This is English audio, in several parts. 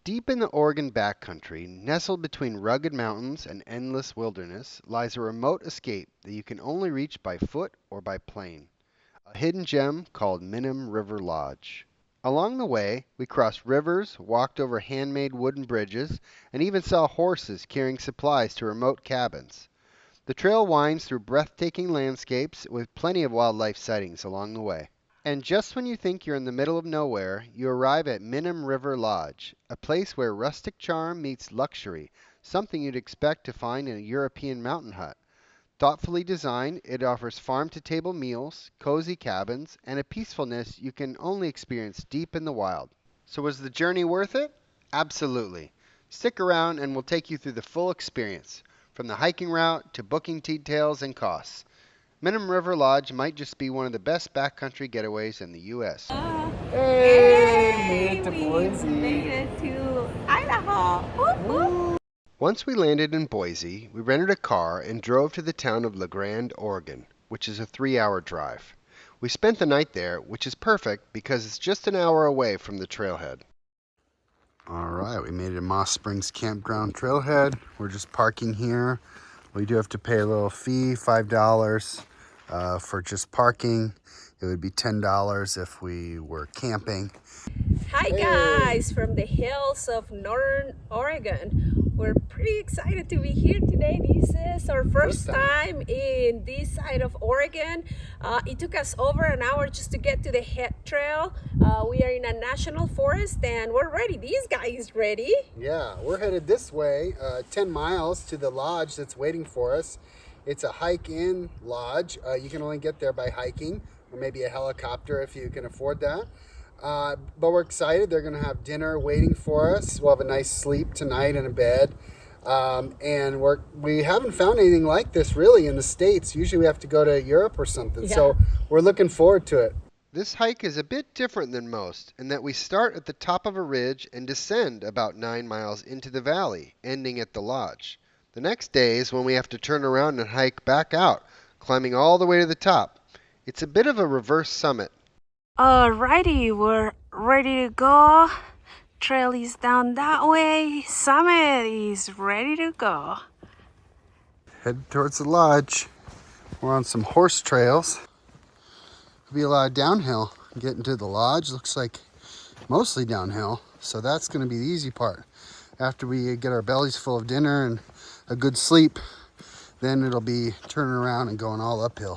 Deep in the Oregon backcountry, nestled between rugged mountains and endless wilderness, lies a remote escape that you can only reach by foot or by plane. A hidden gem called Minam River Lodge. Along the way, we crossed rivers, walked over handmade wooden bridges, and even saw horses carrying supplies to remote cabins. The trail winds through breathtaking landscapes with plenty of wildlife sightings along the way. And just when you think you're in the middle of nowhere, you arrive at Minam River Lodge, a place where rustic charm meets luxury, something you'd expect to find in a European mountain hut. Thoughtfully designed, it offers farm-to-table meals, cozy cabins, and a peacefulness you can only experience deep in the wild. So was the journey worth it? Absolutely. Stick around and we'll take you through the full experience, from the hiking route to booking details and costs. Minam River Lodge might just be one of the best backcountry getaways in the U.S. Hey, made it to we Boise. made it to Idaho. Whoop, whoop. Once we landed in Boise, we rented a car and drove to the town of La Grande, Oregon, which is a 3-hour drive. We spent the night there, which is perfect because it's just an hour away from the trailhead. All right, we made it to Moss Springs Campground Trailhead. We're just parking here. We do have to pay a little fee, $5 for just parking. It would be $10 if we were camping. Hi guys from the hills of Northern Oregon. We're pretty excited to be here today. This is our first time in this side of Oregon. It took us over an hour just to get to the head trail. We are in a national forest and we're ready. These guys ready. Yeah, we're headed this way, 10 miles to the lodge that's waiting for us. It's a hike-in lodge. You can only get there by hiking or maybe a helicopter if you can afford that. But we're excited. They're going to have dinner waiting for us. We'll have a nice sleep tonight in a bed. And we haven't found anything like this really in the States. Usually we have to go to Europe or something. Yeah. So we're looking forward to it. This hike is a bit different than most in that we start at the top of a ridge and descend about 9 miles into the valley, ending at the lodge. The next day is when we have to turn around and hike back out, climbing all the way to the top. It's a bit of a reverse summit. Alrighty, we're ready to go. Trail is down that way. Summit is ready to go. Head towards the lodge. We're on some horse trails. There'll be a lot of downhill. Getting to the lodge looks like mostly downhill, so that's going to be the easy part. After we get our bellies full of dinner and a good sleep, then it'll be turning around and going all uphill.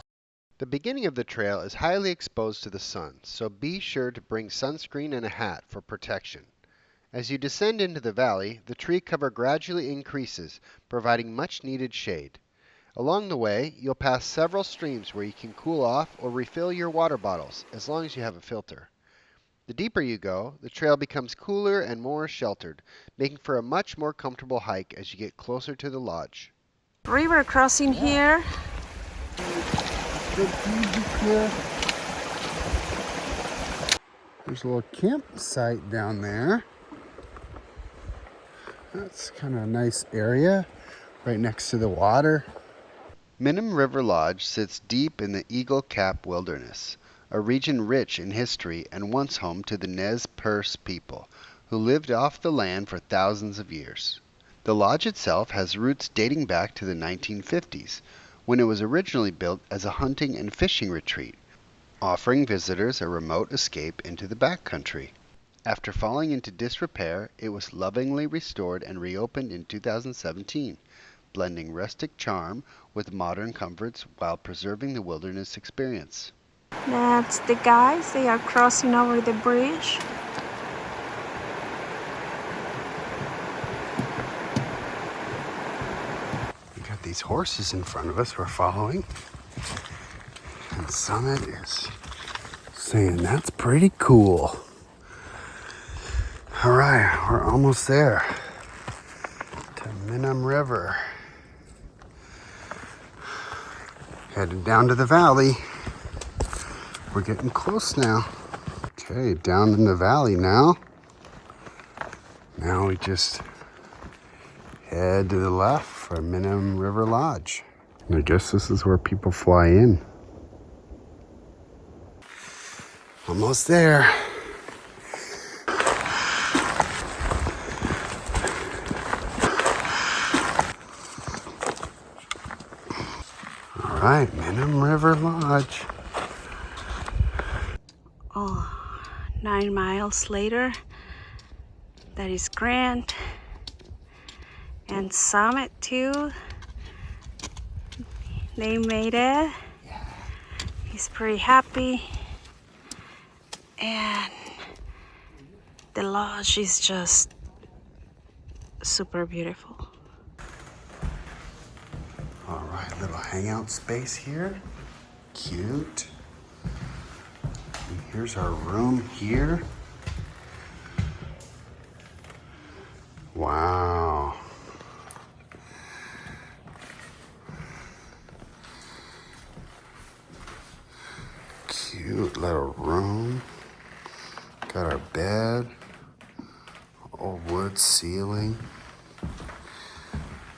The beginning of the trail is highly exposed to the sun, so be sure to bring sunscreen and a hat for protection. As you descend into the valley, the tree cover gradually increases, providing much needed shade. Along the way, you'll pass several streams where you can cool off or refill your water bottles, as long as you have a filter. The deeper you go, the trail becomes cooler and more sheltered, making for a much more comfortable hike as you get closer to the lodge. River crossing here. There's a little campsite down there. That's kind of a nice area right next to the water. Minam River Lodge sits deep in the Eagle Cap Wilderness, a region rich in history and once home to the Nez Perce people, who lived off the land for thousands of years. The lodge itself has roots dating back to the 1950s, when it was originally built as a hunting and fishing retreat, offering visitors a remote escape into the backcountry. After falling into disrepair, it was lovingly restored and reopened in 2017, blending rustic charm with modern comforts while preserving the wilderness experience. That's the guys. They are crossing over the bridge. These horses in front of us we're following, and Summit is saying that's pretty cool. All right, we're almost there to Minam River. Headed down to the valley. We're getting close now. Okay, down in the valley now. Now we just head to the left for Minam River Lodge. I guess this is where people fly in. Almost there. right, Minam River Lodge. Oh, 9 miles later, that is Grant and Summit too. They made it. He's pretty happy. And the lodge is just super beautiful. All right, little hangout space here. Cute. And here's our room here. Wow. Cute little room. Got our bed. Old wood ceiling.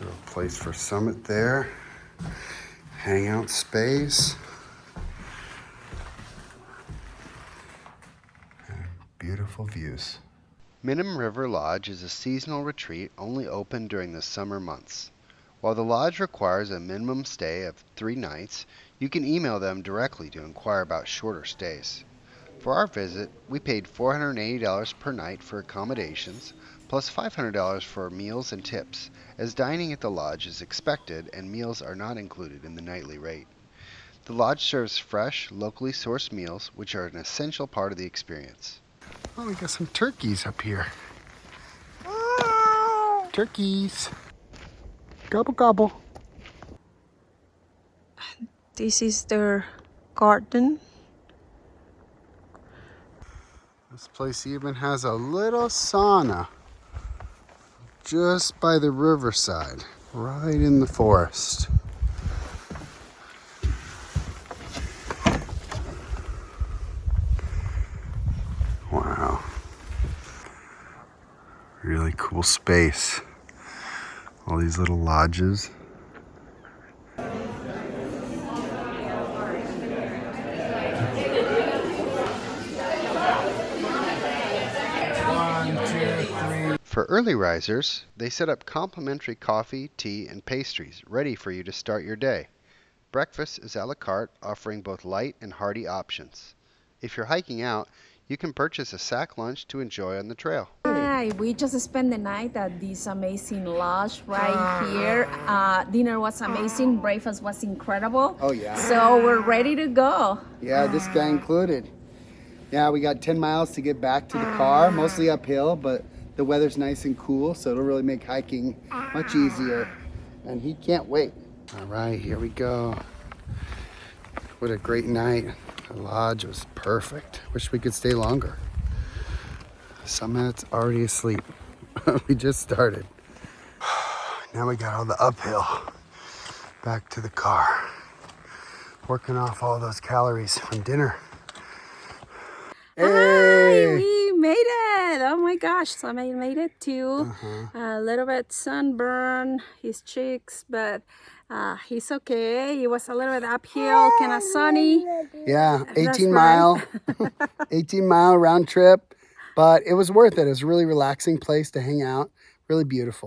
Little place for Summit there. Hangout space. And beautiful views. Minam River Lodge is a seasonal retreat only open during the summer months. While the lodge requires a minimum stay of 3 nights, you can email them directly to inquire about shorter stays. For our visit, we paid $480 per night for accommodations, plus $500 for meals and tips, as dining at the lodge is expected and meals are not included in the nightly rate. The lodge serves fresh, locally sourced meals, which are an essential part of the experience. Oh, we got some turkeys up here. Turkeys. Gobble, gobble. This is their garden. This place even has a little sauna just by the riverside, right in the forest. Wow. Really cool space. All these little lodges. For early risers, they set up complimentary coffee, tea, and pastries ready for you to start your day. Breakfast is a la carte, offering both light and hearty options. If you're hiking out, you can purchase a sack lunch to enjoy on the trail. Hi, we just spent the night at this amazing lodge right here. Dinner was amazing, breakfast was incredible. Oh yeah. So we're ready to go. Yeah, this guy included. Yeah, we got 10 miles to get back to the car, mostly uphill, but the weather's nice and cool, so it'll really make hiking much easier. And he can't wait. All right, here we go. What a great night. The lodge was perfect. Wish we could stay longer. Summit's already asleep. We just started. Now we got all the uphill back to the car. Working off all those calories from dinner. Hi, we made it. Oh my gosh, Sammy made it too. A little bit sunburn, his cheeks, but he's okay. It was a little bit uphill, kind of sunny. Yeah, That's 18 right. mile, 18 mile round trip, but it was worth it. It was a really relaxing place to hang out. Really beautiful.